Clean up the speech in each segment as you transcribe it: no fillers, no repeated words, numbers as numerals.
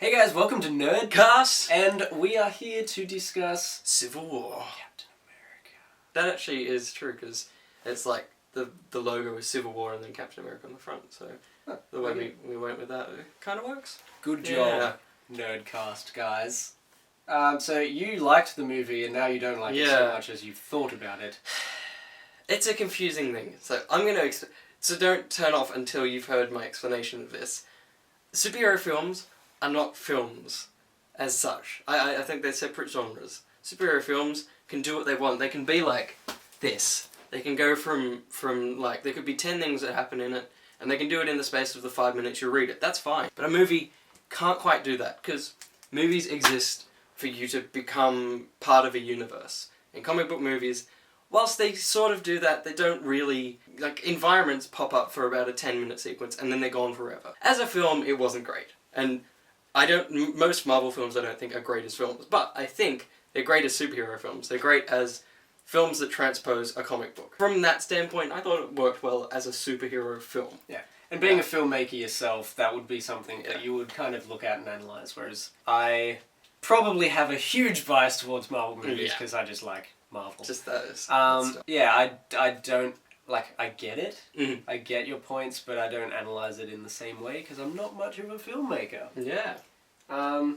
Hey guys, welcome to Nerdcast, and we are here to discuss Civil War. Captain America. That actually is true, because it's like the logo is Civil War and then Captain America on the front, so the way we went with that, it kind of works. Good job, Nerdcast guys. So you liked the movie and now you don't like it so much as you've thought about it. It's a confusing thing, so I'm going to... So don't turn off until you've heard my explanation of this. Superhero films are not films as such. I think they're separate genres. Superhero films can do what they want. They can be like this. They can go from like, there could be 10 things that happen in it, and they can do it in the space of the 5 minutes you read it. That's fine. But a movie can't quite do that, because movies exist for you to become part of a universe. In comic book movies, whilst they sort of do that, they don't really... Like, environments pop up for about a 10-minute sequence, and then they're gone forever. As a film, it wasn't great. And most Marvel films I don't think are great as films, but I think they're great as superhero films. They're great as films that transpose a comic book. From that standpoint, I thought it worked well as a superhero film. Yeah. And being a filmmaker yourself, that would be something that you would kind of look at and analyse, whereas I probably have a huge bias towards Marvel movies because I just like Marvel. Just those. I don't... Like, I get it. Mm-hmm. I get your points, but I don't analyse it in the same way, because I'm not much of a filmmaker. Yeah. I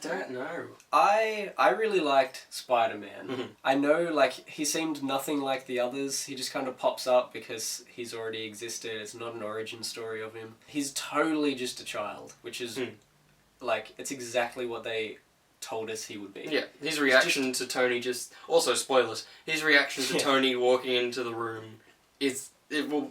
don't know. I really liked Spider-Man. Mm-hmm. I know, like, he seemed nothing like the others. He just kind of pops up because he's already existed. It's not an origin story of him. He's totally just a child, which is, like, it's exactly what they told us he would be. Yeah, his reaction to Tony also spoilers, his reaction to Tony walking into the room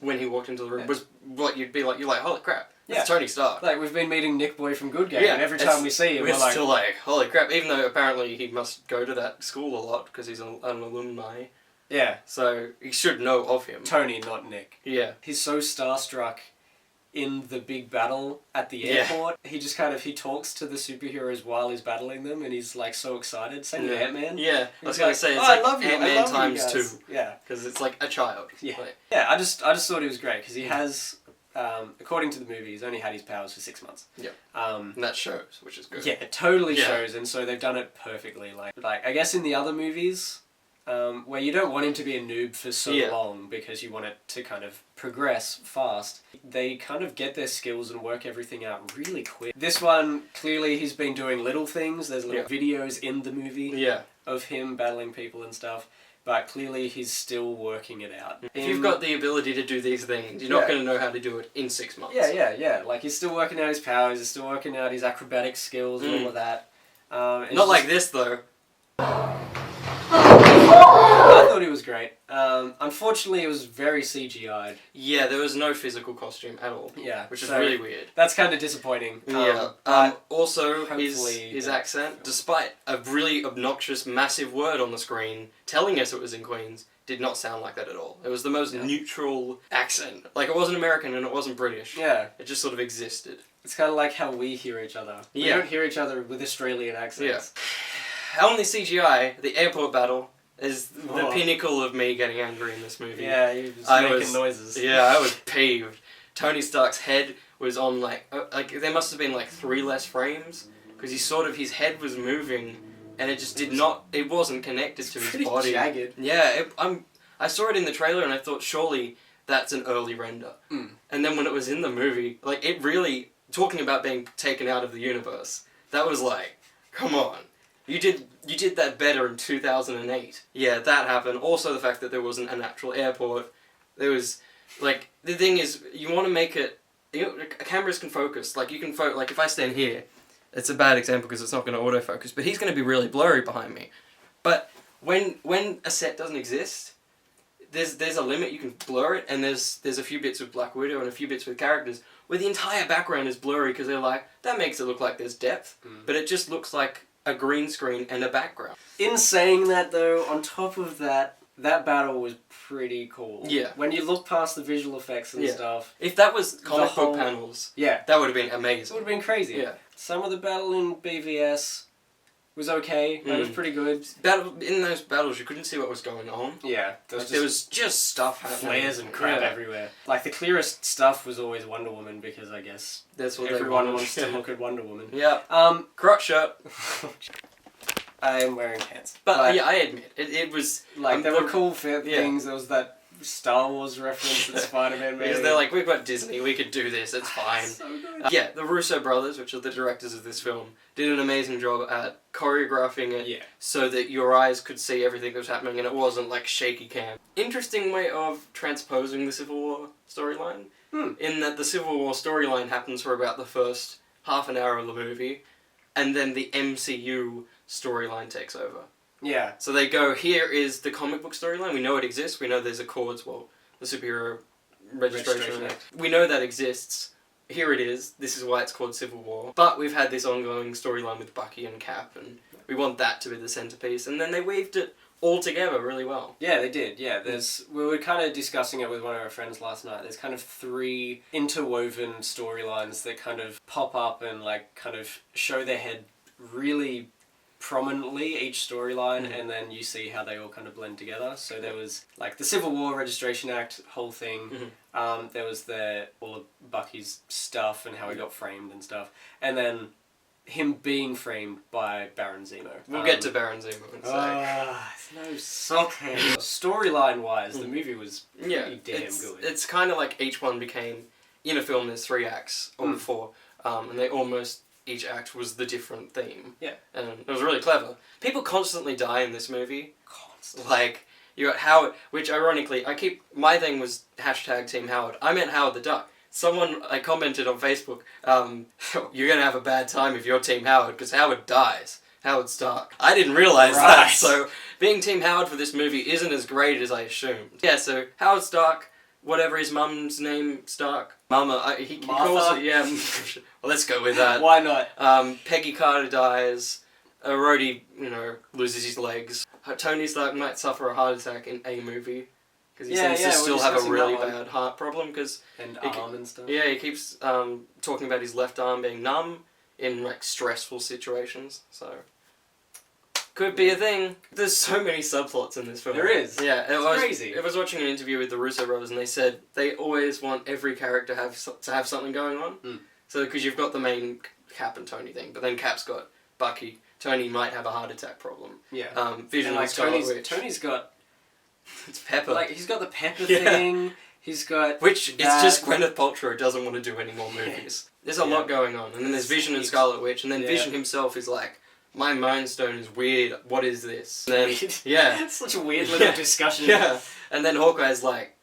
when he walked into the room was what you'd be like, you're like, holy crap, that's Tony Stark. Like, we've been meeting Nick Boy from Good Game, and every time we see him, we're like... still like, holy crap, even though apparently he must go to that school a lot, because he's an alumni. Yeah. So, he should know of him. Tony, not Nick. Yeah. He's so starstruck in the big battle at the airport. He just kind of, he talks to the superheroes while he's battling them, and he's like so excited. Same with Ant-Man. Yeah, I was going to say, it's like, like Ant-Man times 2. Yeah. Because it's like a child. Yeah. Like, yeah, I just thought he was great, because he has, according to the movie, he's only had his powers for 6 months. Yeah. And that shows, which is good. Yeah, it totally shows, and so they've done it perfectly. Like I guess in the other movies, where you don't want him to be a noob for so long because you want it to kind of progress fast, they kind of get their skills and work everything out really quick. This one, clearly he's been doing little things. There's little videos in the movie of him battling people and stuff, but clearly he's still working it out. If you've got the ability to do these things, you're not going to know how to do it in 6 months. Yeah. Like, he's still working out his powers, he's still working out his acrobatic skills and all of that. Not like this, though. I thought he was great. Unfortunately, it was very CGI'd. Yeah, there was no physical costume at all. Yeah. Which is really weird. That's kind of disappointing. Also, his accent, despite a really obnoxious, massive word on the screen telling us it was in Queens, did not sound like that at all. It was the most neutral accent. Like, it wasn't American and it wasn't British. Yeah. It just sort of existed. It's kind of like how we hear each other. We don't hear each other with Australian accents. Yeah. On the CGI, the airport battle is the pinnacle of me getting angry in this movie. Yeah, he was making noises. Yeah, I was peeved. Tony Stark's head was on like there must have been like 3 less frames, because his head was moving, and it just it wasn't connected to his body. Jagged. Yeah, I saw it in the trailer and I thought surely that's an early render. And then when it was in the movie, like, it really, talking about being taken out of the universe, that was like, come on. You did that better in 2008. Yeah, that happened. Also the fact that there wasn't an actual airport. There was, like, the thing is, you want to make it, cameras can focus. Like, you can like, if I stand here, it's a bad example because it's not going to autofocus, but he's going to be really blurry behind me. But when a set doesn't exist, there's a limit. You can blur it, and there's a few bits with Black Widow and a few bits with characters where the entire background is blurry because they're like, that makes it look like there's depth, but it just looks like a green screen and a background. In saying that, though, on top of that battle was pretty cool. Yeah. When you look past the visual effects and stuff. If that was comic book panels, that would have been amazing. It would have been crazy. Yeah. Some of the battle in BVS was okay. That was pretty good. In those battles, you couldn't see what was going on. Yeah, There was just stuff happening. Flares and crap everywhere. Like, the clearest stuff was always Wonder Woman, because I guess that's what everyone wants to look at Wonder Woman. Yeah. Crotch shirt. I am wearing pants. But yeah, I admit, it was... Like, there were cool things. There was that Star Wars reference that Spider-Man made. Because they're like, we've got Disney, we could do this, it's fine. So good. Yeah, the Russo brothers, which are the directors of this film, did an amazing job at choreographing it so that your eyes could see everything that was happening and it wasn't like shaky cam. Interesting way of transposing the Civil War storyline, in that the Civil War storyline happens for about the first half an hour of the movie, and then the MCU storyline takes over. Yeah. So they go, here is the comic book storyline, we know it exists, we know there's Accords, well, the Superhero Registration Act. We know that exists, here it is, this is why it's called Civil War. But we've had this ongoing storyline with Bucky and Cap, and we want that to be the centerpiece, and then they weaved it all together really well. Yeah, they did, yeah. We were kind of discussing it with one of our friends last night. There's kind of 3 interwoven storylines that kind of pop up and like kind of show their head really prominently, each storyline, and then you see how they all kind of blend together. So there was like the Civil War Registration Act whole thing. There was all of Bucky's stuff and how he got framed and stuff, and then him being framed by Baron Zemo. We'll get to Baron Zemo in a sec. No sockhead. Storyline wise, the movie was pretty damn good. It's kind of like each one became, in a film there's 3 acts, or 4, and they almost, each act was the different theme. Yeah. And it was really clever. People constantly die in this movie. Constantly. Like, you got Howard, which ironically, my thing was #Team Howard. I meant Howard the Duck. I commented on Facebook, you're going to have a bad time if you're Team Howard, because Howard dies. Howard Stark. I didn't realise that, so being Team Howard for this movie isn't as great as I assumed. Yeah, so Howard Stark, whatever his mum's name, Stark. Mama, he calls it, yeah. Well, let's go with that. Why not? Peggy Carter dies. Rhodey, loses his legs. Tony Stark might suffer a heart attack in a movie. Because he seems to still have a really bad heart problem. And arm and stuff. Yeah, he keeps talking about his left arm being numb in like stressful situations. So could be a thing. There's so many subplots in this film. There is. Yeah, it's crazy. I was watching an interview with the Russo brothers, and they said they always want every character to have something going on. So because you've got the main Cap and Tony thing, but then Cap's got Bucky. Tony might have a heart attack problem. Yeah. Vision and Scarlet Witch. Tony's got. It's Pepper. Like, he's got the Pepper thing. He's got. Which is just Gwyneth Paltrow doesn't want to do any more movies. There's a lot going on, and then there's Vision and Scarlet Witch, and then Vision himself is like, my Mind Stone is weird. What is this? And then, it's such a weird little discussion. Yeah, and then Hawkeye's like,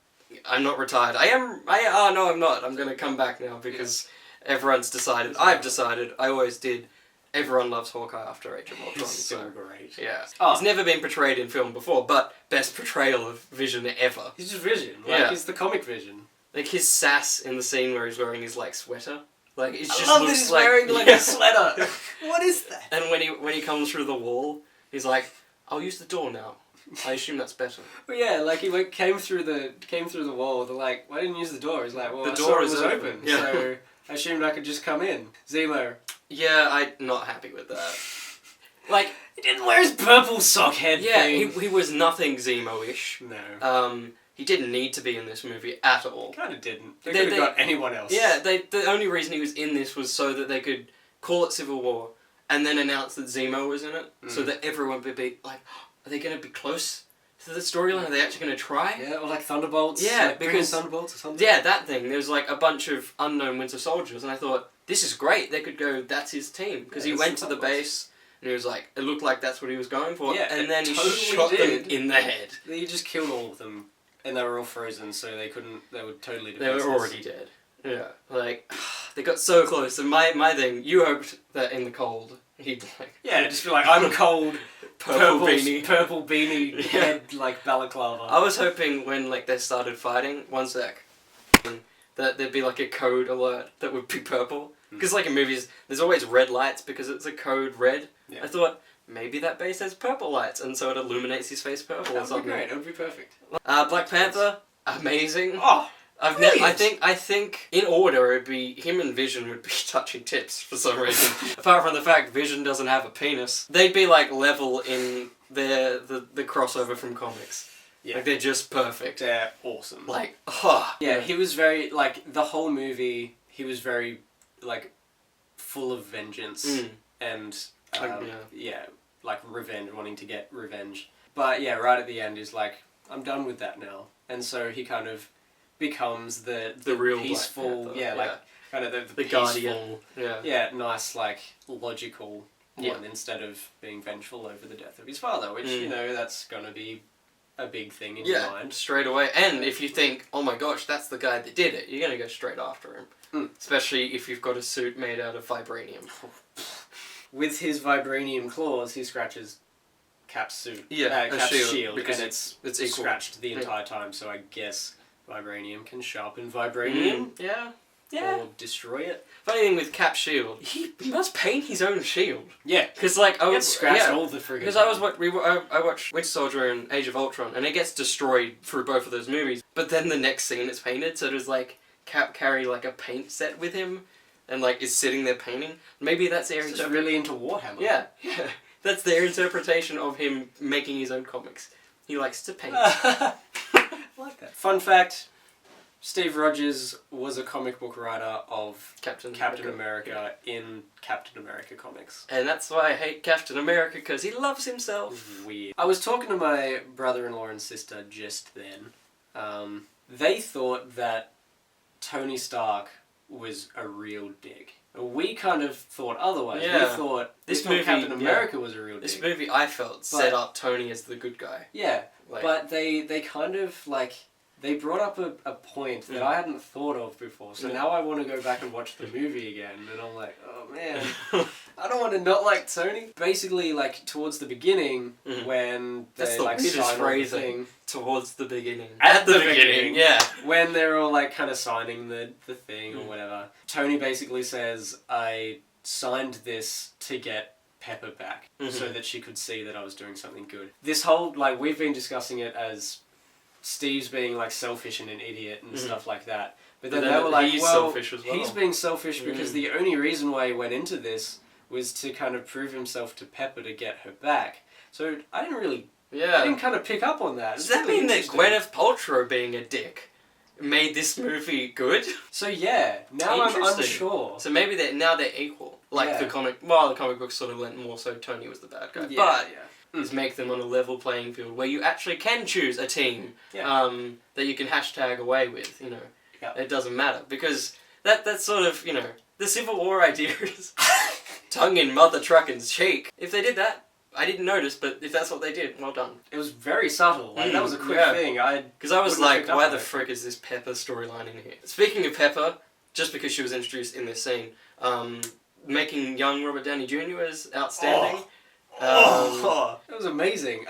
I'm not retired. No, I'm not. I'm gonna come back now because everyone's decided. I've decided. I always did. Everyone loves Hawkeye after Age of Ultron. He's so great. Yeah. He's never been portrayed in film before, but best portrayal of Vision ever. He's just Vision. Like, he's the comic Vision. Like, his sass in the scene where he's wearing his, like, sweater. Like, it just I love looks that he's like... wearing, like, a sweater. What is that? And when he comes through the wall, he's like, I'll use the door now. I assume that's better. Well, yeah, like, he came through the wall. They're like, why didn't you use the door? He's like, well, the I door saw it is was open. Yeah. So I assumed I could just come in. Zemo. Yeah, I'm not happy with that. Like, he didn't wear his purple sock head thing. He was nothing Zemo-ish. No. He didn't need to be in this movie at all. Kind of didn't. They could have got anyone else. Yeah, the only reason he was in this was so that they could call it Civil War and then announce that Zemo was in it, so that everyone would be like, are they going to be close to the storyline? Are they actually going to try? Yeah, or like Thunderbolts. Yeah, like because Thunderbolts or something. Yeah, that thing. There was like a bunch of unknown Winter Soldiers, and I thought, this is great. They could go, that's his team, because he went to the base. And he was like, it looked like that's what he was going for. Yeah, and then he shot them in the head. He just killed all of them. And they were all frozen, so they were totally They defenseless. were already dead. Yeah. Like, they got so close. And my thing, you hoped that in the cold, he'd like... Yeah, just be like, I'm cold. Purple beanie. Head, like, balaclava. I was hoping when, like, they started fighting, one sec, that there'd be, like, a code alert that would be purple. Because, like, in movies, there's always red lights because it's a code red. Yeah. I thought, maybe that base has purple lights, and so it illuminates his face purple or something. That would be great. It would be perfect. Black Panther, amazing. Oh! I think in order it'd be him and Vision would be touching tips for some reason. Apart from the fact Vision doesn't have a penis, they'd be like level in the crossover from comics. Yeah. Like they're just perfect. They're awesome. Like, yeah, he was very like the whole movie. He was very like full of vengeance and like revenge, wanting to get revenge. But yeah, right at the end, he's like, I'm done with that now, and so he kind of becomes the real peaceful, Black Panther, like kind of the peaceful, guardian, nice, like logical one instead of being vengeful over the death of his father, which you know that's gonna be a big thing in your mind straight away. And if you think, oh my gosh, that's the guy that did it, you're gonna go straight after him, especially if you've got a suit made out of vibranium. With his vibranium claws, he scratches Cap's suit, Cap's shield, because and it's equal. Scratched the entire time. So I guess vibranium can sharpen vibranium. Yeah. Or destroy it. Funny thing with Cap's shield, he must paint his own shield. Yeah. Because like I scratched all the friggin' because I watched Winter Soldier and Age of Ultron, and it gets destroyed through both of those movies. But then the next scene it's painted, so does like Cap carry like a paint set with him, and like is sitting there painting. Maybe that's their He's really into Warhammer. Yeah. That's their interpretation of him making his own comics. He likes to paint. I like that. Fun fact, Steve Rogers was a comic book writer of Captain America in Captain America comics. And that's why I hate Captain America, because he loves himself. Weird. I was talking to my brother-in-law and sister just then. They thought that Tony Stark was a real dick. We kind of thought otherwise. Yeah. We thought Captain America was a real dick. This movie, I felt, set up Tony as the good guy. Yeah, but they kind of, like, they brought up a point that I hadn't thought of before. So now I want to go back and watch the movie again. And I'm like, oh man, I don't want to not like Tony. Basically, like, towards the beginning, when they, like, sign phrasing. Towards the beginning. At the beginning, yeah. When they're all, like, kind of signing the thing or whatever. Tony basically says, I signed this to get Pepper back so that she could see that I was doing something good. This whole, like, we've been discussing it as Steve's being, like, selfish and an idiot and stuff like that. But then they were like, he's well, selfish as well. He's being selfish because the only reason why he went into this was to kind of prove himself to Pepper to get her back. So I didn't really... I didn't kind of pick up on that. Does that mean that Gwyneth Paltrow being a dick made this movie good? So yeah, now I'm unsure. So maybe they're equal. Like the comic books sort of went more so Tony was the bad guy. Is make them on a level playing field where you actually can choose a team that you can hashtag away with, you know. It doesn't matter. Because that's sort of, you know, the Civil War idea is tongue in mother truckin's cheek. If they did that, I didn't notice, but if that's what they did, well done. It was very subtle. Like, that was a quick thing. Because I was like, why the frick is this Pepper storyline in here? Speaking of Pepper, just because she was introduced in this scene, making young Robert Downey Jr. is outstanding. It was amazing.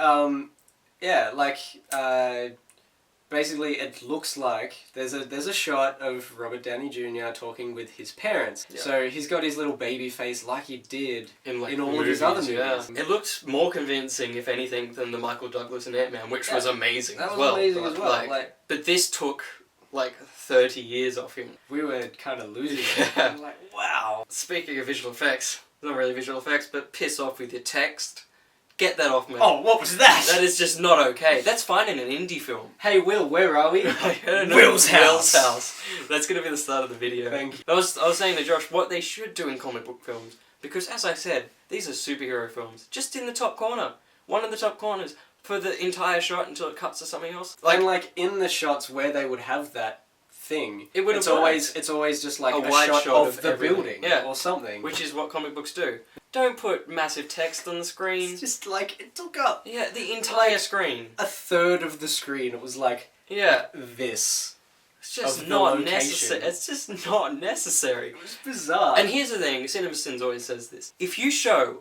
Basically it looks like there's a shot of Robert Downey Jr. talking with his parents. Yeah. So he's got his little baby face like he did in all of his other movies. Yeah. It looks more convincing, if anything, than the Michael Douglas and Ant-Man, which was amazing as well. Amazing as well. But this took like 30 years off him. We were kind of losing it. Like, wow. Speaking of visual effects, not really visual effects, but piss off with your text. Get that off, man. Oh, what was that? That is just not okay. That's fine in an indie film. Hey, Will, where are we? Will's house. That's going to be the start of the video. Thank you. I was saying to Josh what they should do in comic book films. Because, as I said, these are superhero films. Just in the top corner. One of the top corners for the entire shot until it cuts to something else. Like in the shots where they would have that thing, it's always just like a wide shot of the building or something. Which is what comic books do. Don't put massive text on the screen. It's just like, it took up... Yeah, the entire screen. A third of the screen. It was like... Yeah. This. It's just not necessary. It's just not necessary. It was bizarre. And here's the thing, CinemaSins always says this. If you show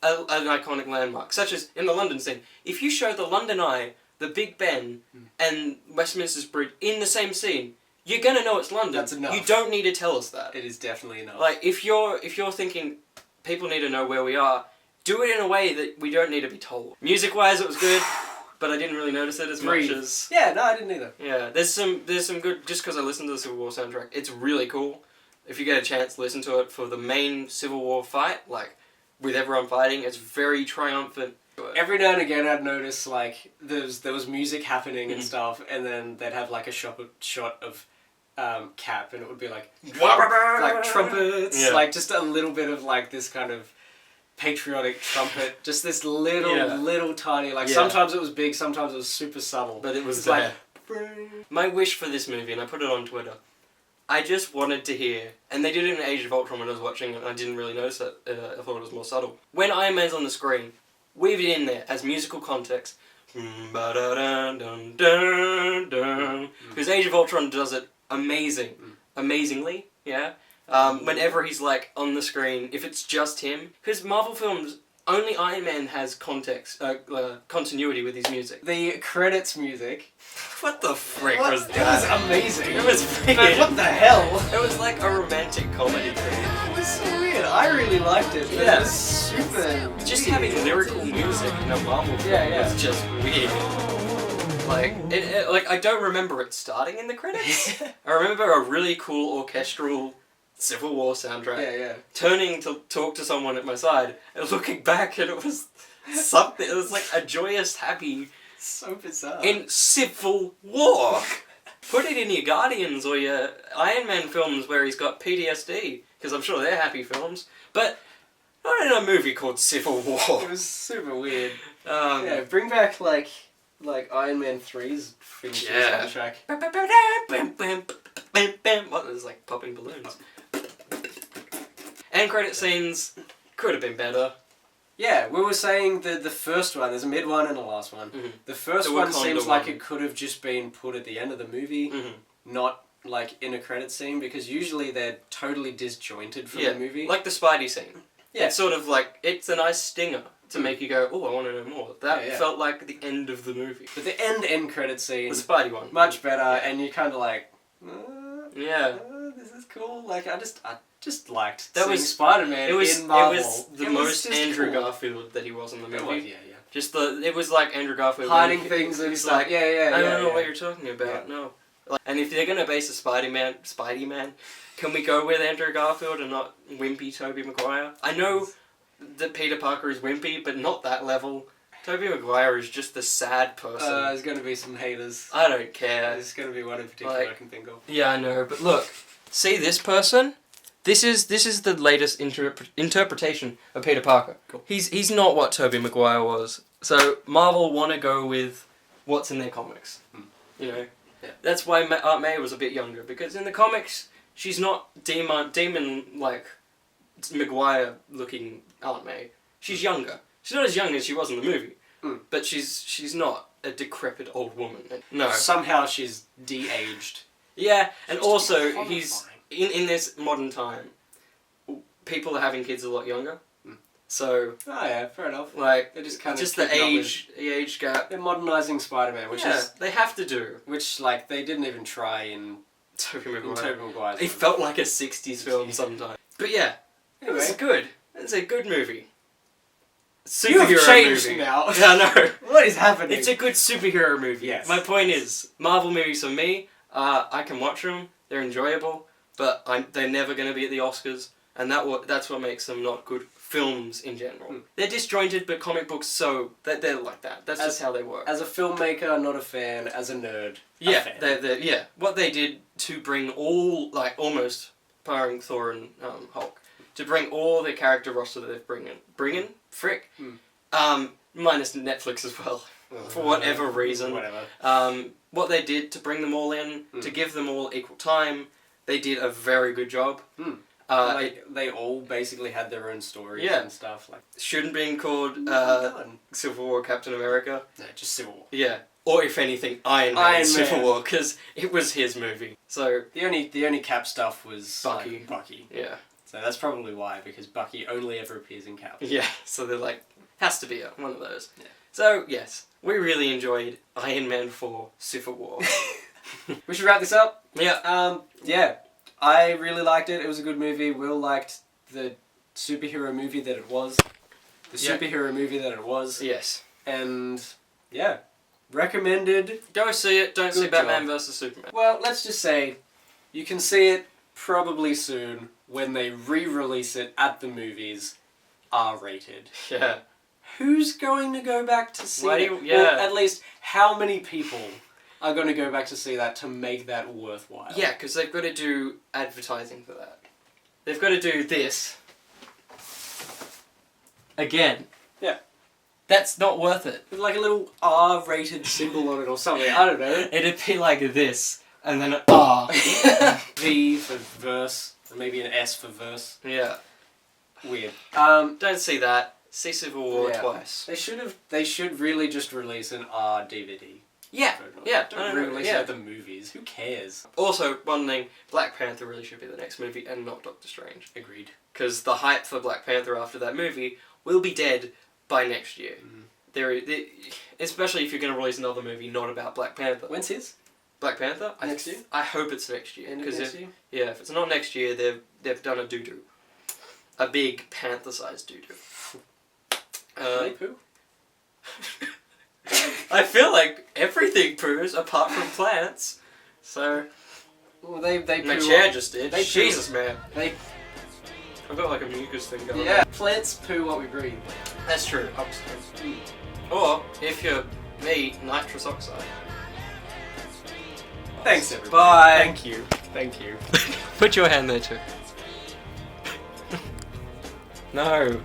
an iconic landmark, such as in the London scene, if you show the London Eye, the Big Ben, and Westminster's Bridge in the same scene, you're gonna know it's London. That's enough. You don't need to tell us that. It is definitely enough. Like, if you're thinking... People need to know where we are. Do it in a way that we don't need to be told. Music-wise, it was good. but I didn't really notice it as Breathe. much as... Yeah, no, I didn't either. Yeah, there's some good... Just because I listened to the Civil War soundtrack, it's really cool. If you get a chance, listen to it for the main Civil War fight, like, with everyone fighting. It's very triumphant. Every now and again I'd notice, like, there was music happening and stuff, and then they'd have, like, a shot of Cap, and it would be, like trumpets, like, just a little bit of, like, this kind of patriotic trumpet, just this little tiny, like, sometimes it was big, sometimes it was super subtle. But it was there. Like, my wish for this movie, and I put it on Twitter, I just wanted to hear, and they did it in Age of Ultron when I was watching it, and I didn't really notice it, I thought it was more subtle. When Iron Man's on the screen, weave it in there as musical context. Because Age of Ultron does it amazingly, yeah? Whenever he's, like, on the screen, if it's just him, because Marvel films, only Iron Man has continuity with his music. The credits music. What the frick What? was that? It was amazing. It was Like, weird. what the hell? It was like a romantic comedy thing. It was so weird. I really liked it. But Yeah. It was super. Just weird. having lyrical music in a Marvel film Yeah. was just weird. Like, like, I don't remember it starting in the credits. I remember a really cool orchestral Civil War soundtrack. Yeah. Turning to talk to someone at my side and looking back, and it was something. It was like a joyous, happy. So bizarre. In Civil War. Put it in your Guardians or your Iron Man films where he's got PTSD, because I'm sure they're happy films. But not in a movie called Civil War. It was super weird. Yeah, bring back like Iron Man 3's finishing soundtrack. What was like popping balloons? End credit scenes could have been better. Yeah, we were saying the first one, there's a mid one and a last one. Mm-hmm. The first The one Wakanda seems like one. it could have just been put at the end of the movie, not like in a credit scene, because usually they're totally disjointed from the movie. Like the Spidey scene. Yeah. It's sort of like, it's a nice stinger to make you go, oh, I want to know more. That Yeah. felt like the end of the movie. But the end credit scene, The Spidey one. much better, and you're kind of like, Yeah. this is cool. Like I just liked That seeing was- Spider-Man It was in Marvel. it was the It was most just Andrew cool. Garfield that he was in the movie. It was, yeah. Just it was like Andrew Garfield Hiding when things and he's stuff. like, Yeah. I don't know what you're talking about. Yeah. No. Like, and if they're gonna base a Spidey Man, can we go with Andrew Garfield and not wimpy Tobey Maguire? I know that Peter Parker is wimpy, but not that level. Tobey Maguire is just the sad person. There's going to be some haters. I don't care. There's going to be one in particular Like- I can think of. Yeah, I know, but look, see this person? This is the latest interpretation of Peter Parker. Cool. He's not what Tobey Maguire was. So Marvel want to go with what's in their comics. You know, that's why Aunt May was a bit younger, because in the comics she's not demon like Maguire looking Aunt May. She's younger. She's not as young as she was in the movie, but she's not a decrepit old woman. No. Somehow she's de-aged. Yeah, and She's also horrifying. he's in this modern time, people are having kids a lot younger. So Oh yeah, fair enough. like They're just kind of just the keeping up age gap. They're modernising Spider-Man, which is They have to do. which like they didn't even try in Tobey Maguire. Tobey Maguire's It movie. felt like a 60s film sometimes. But yeah, it was Anyway. good. It's a good movie. You have Superhero changed movie. now. Yeah, I know. What is happening? It's a good superhero movie. Yes. My point is, Marvel movies for me, I can watch them. They're enjoyable, but they're never going to be at the Oscars, and that's what makes them not good films in general. They're disjointed, but comic books, so they're like that. That's just how they work. As a filmmaker, not a fan. As a nerd, Yeah, a fan. yeah. What they did to bring all, like, almost, barring Thor and Hulk, to bring all the character roster that they've bring in, frick, minus Netflix as well, for whatever reason. Whatever. What they did to bring them all in, to give them all equal time, they did a very good job. Like they all basically had their own stories and stuff. Like Shouldn't been called done. Civil War Captain America. No, just Civil War. Yeah. Or if anything, Iron Man Civil War, because it was his movie. So The only Cap stuff was Bucky. like, Bucky. yeah. So that's probably why, because Bucky only ever appears in Cap. Yeah, so they're like, has to be one of those. Yeah. So, yes, we really enjoyed Iron Man 4 Civil War. We should wrap this up. Yeah. Yeah, I really liked it. It was a good movie. Will liked the superhero movie that it was. Yeah. Superhero movie that it was. Yes. And, yeah, Recommended. Go see it. Don't see Good Batman job. vs Superman. Well, let's just say you can see it probably soon when they re-release it at the movies, R-rated. Yeah. Who's going to go back to see it? Yeah. Well, at least how many people are going to go back to see that to make that worthwhile? Yeah, because they've got to do advertising for that. They've got to do this. Again. Yeah. That's not worth it. With like a little R-rated symbol on it or something. I don't know. It'd be like this, and then an R. V for verse, and maybe an S for verse. Yeah. Weird. Don't see that. See Civil War twice. They should really just release an R DVD. Yeah. Yeah. Don't re-release it at the movies. Who cares? Also, one thing, Black Panther really should be the next movie and not Doctor Strange. Agreed. Because the hype for Black Panther after that movie will be dead by next year. Especially if you're going to release another movie not about Black Panther. When's his? Black Panther? Next year? I hope it's next year. End of next year? Yeah, if it's not next year, they've done a doo-doo. A big panther-sized doo-doo. Poo? I feel like everything poos apart from plants. So... Well, they my poo chair on- just did. they poo- Jesus, man. They I've got like a mucus thing going yeah. on. Plants poo what we breathe. That's true. Upstairs. Or, if you're me, nitrous oxide. Thanks everybody. Bye. Thank you. Thank you. Put your hand there too. No.